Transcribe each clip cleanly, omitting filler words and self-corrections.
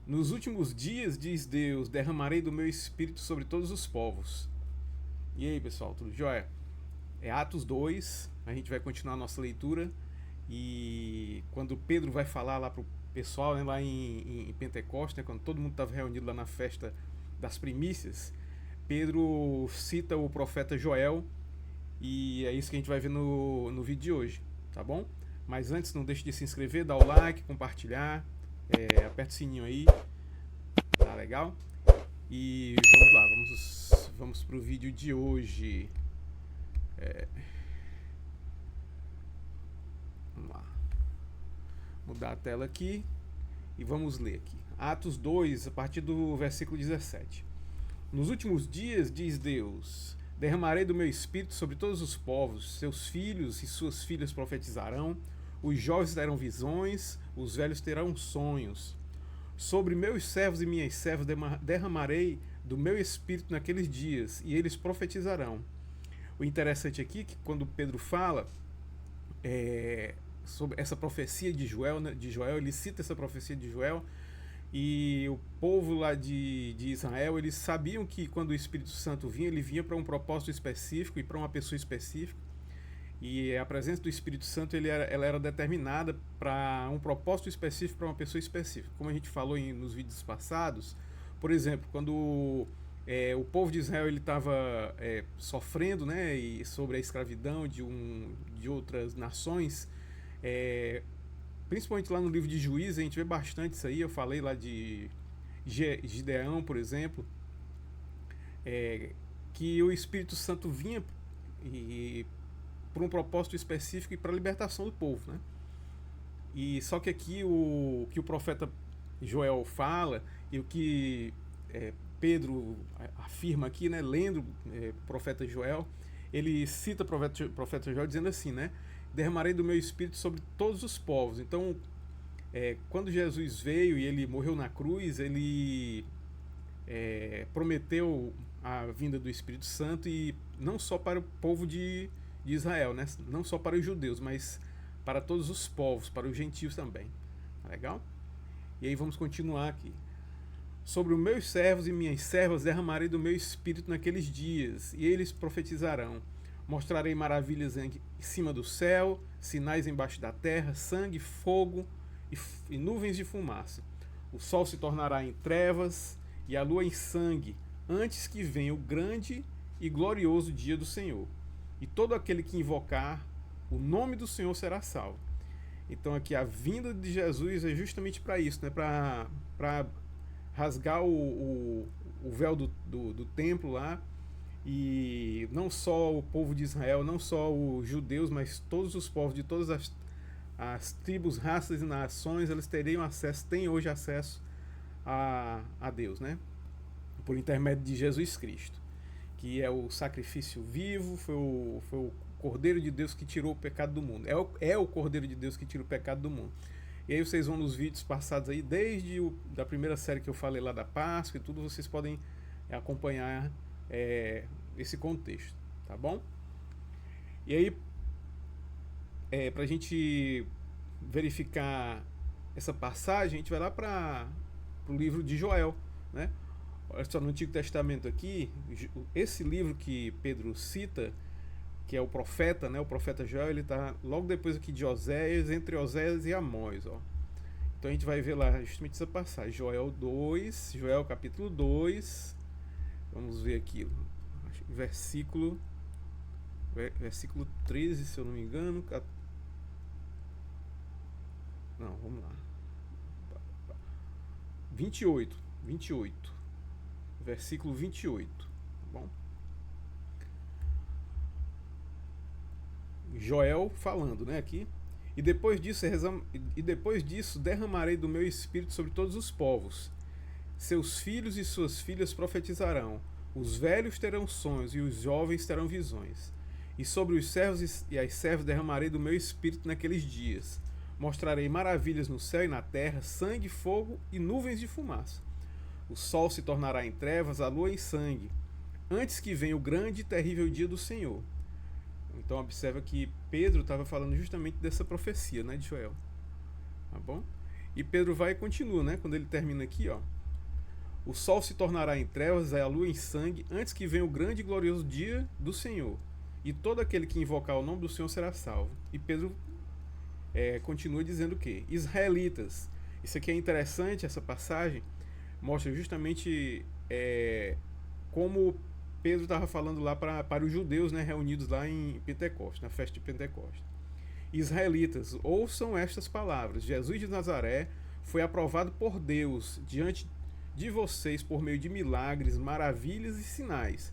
Nos últimos dias, diz Deus, derramarei do meu espírito sobre todos os povos. E aí, pessoal, tudo jóia? É Atos 2, a gente vai continuar a nossa leitura. E quando Pedro vai falar lá pro pessoal, né, lá em Pentecostes, né, quando todo mundo estava reunido lá na festa das primícias, Pedro cita o profeta Joel. E é isso que a gente vai ver no vídeo de hoje, tá bom? Mas antes, não deixe de se inscrever, dar o like, compartilhar, aperta o sininho aí, tá legal? E vamos lá, vamos pro vídeo de hoje. Vamos lá, mudar a tela aqui e vamos ler aqui. Atos 2, a partir do versículo 17. Nos últimos dias, diz Deus, derramarei do meu espírito sobre todos os povos, seus filhos e suas filhas profetizarão, os jovens terão visões, os velhos terão sonhos. Sobre meus servos e minhas servas derramarei do meu espírito naqueles dias, e eles profetizarão. O interessante aqui é que quando Pedro fala sobre essa profecia de Joel, ele cita essa profecia de Joel, e o povo lá de Israel, eles sabiam que quando o Espírito Santo vinha, ele vinha para um propósito específico e para uma pessoa específica. E a presença do Espírito Santo ela era determinada para um propósito específico, para uma pessoa específica. Como a gente falou nos vídeos passados, por exemplo, quando o povo de Israel estava sofrendo, né, e sobre a escravidão de outras nações, principalmente lá no livro de Juízes, a gente vê bastante isso aí. Eu falei lá de Gideão, por exemplo, que o Espírito Santo vinha por um propósito específico e para a libertação do povo, né? E só que aqui o que o profeta Joel fala e o que Pedro afirma aqui, né, lendo o profeta Joel, ele cita o profeta Joel dizendo assim, né, derramarei do meu espírito sobre todos os povos. Então, quando Jesus veio e ele morreu na cruz, ele prometeu a vinda do Espírito Santo, e não só para o povo de Israel, né? Não só para os judeus, mas para todos os povos, para os gentios também. Tá legal? E aí vamos continuar aqui. Sobre os meus servos e minhas servas derramarei do meu espírito naqueles dias, e eles profetizarão. Mostrarei maravilhas em cima do céu, sinais embaixo da terra, sangue, fogo e nuvens de fumaça. O sol se tornará em trevas e a lua em sangue, antes que venha o grande e glorioso dia do Senhor. E todo aquele que invocar o nome do Senhor será salvo. Então aqui a vinda de Jesus é justamente para isso, né? Para rasgar o véu do templo lá, e não só o povo de Israel, não só os judeus, mas todos os povos de todas as tribos, raças e nações, eles teriam acesso, têm hoje acesso a Deus, né? Por intermédio de Jesus Cristo, que é o sacrifício vivo, foi o Cordeiro de Deus que tirou o pecado do mundo. É o Cordeiro de Deus que tira o pecado do mundo. E aí vocês vão nos vídeos passados aí, desde da primeira série que eu falei lá da Páscoa e tudo, vocês podem acompanhar esse contexto, tá bom? E aí, para a gente verificar essa passagem, a gente vai lá para o livro de Joel, né? Olha só, no Antigo Testamento aqui, esse livro que Pedro cita, que é o profeta, né? O profeta Joel, ele está logo depois aqui de Oséias, entre Oséias e Amós, ó. Então a gente vai ver lá justamente essa passagem, Joel capítulo 2, vamos ver aqui, versículo 13, se eu não me engano. Não, vamos lá. 28. Versículo 28. Tá bom? Joel falando, né, aqui. E depois disso derramarei do meu espírito sobre todos os povos. Seus filhos e suas filhas profetizarão. Os velhos terão sonhos e os jovens terão visões. E sobre os servos e as servas derramarei do meu espírito naqueles dias. Mostrarei maravilhas no céu e na terra, sangue, fogo e nuvens de fumaça. O sol se tornará em trevas, a lua em sangue, antes que venha o grande e terrível dia do Senhor. Então observa que Pedro estava falando justamente dessa profecia, né, de Joel. Tá bom? E Pedro vai e continua, né? Quando ele termina aqui, ó. O sol se tornará em trevas e a lua em sangue, antes que venha o grande e glorioso dia do Senhor. E todo aquele que invocar o nome do Senhor será salvo. E Pedro continua dizendo o quê? Israelitas. Isso aqui é interessante, essa passagem. Mostra justamente como Pedro estava falando lá para os judeus, né, reunidos lá em Pentecostes, na festa de Pentecostes. Israelitas, ouçam estas palavras. Jesus de Nazaré foi aprovado por Deus diante de vocês por meio de milagres, maravilhas e sinais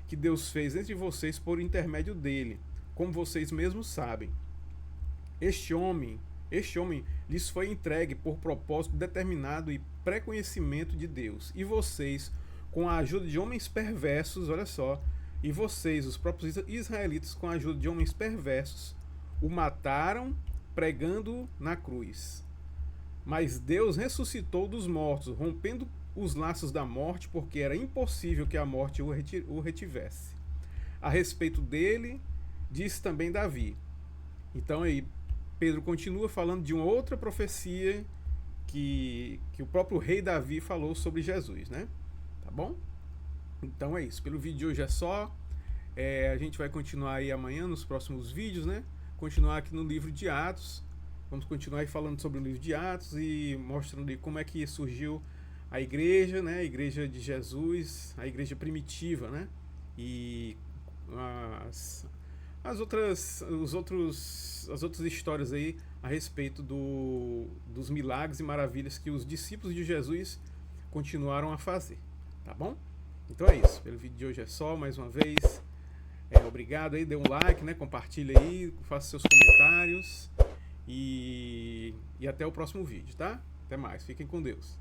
que Deus fez entre vocês por intermédio dele, como vocês mesmos sabem. Este homem lhes foi entregue por propósito determinado e pré-conhecimento de Deus. E vocês, com a ajuda de homens perversos, olha só, e vocês, os próprios israelitas, com a ajuda de homens perversos, o mataram pregando na cruz. Mas Deus ressuscitou dos mortos, rompendo os laços da morte, porque era impossível que a morte o retivesse. A respeito dele, disse também Davi. Então aí, Pedro continua falando de uma outra profecia que o próprio rei Davi falou sobre Jesus, né? Tá bom? Então é isso. Pelo vídeo de hoje é só. A gente vai continuar aí amanhã nos próximos vídeos, né? Continuar aqui no livro de Atos. Vamos continuar aí falando sobre o livro de Atos e mostrando aí como é que surgiu a igreja, né? A igreja de Jesus, a igreja primitiva, né? E as outras histórias aí a respeito dos milagres e maravilhas que os discípulos de Jesus continuaram a fazer, tá bom? Então é isso, pelo vídeo de hoje é só, mais uma vez, obrigado aí, dê um like, né? Compartilha aí, faça seus comentários e até o próximo vídeo, tá? Até mais, fiquem com Deus.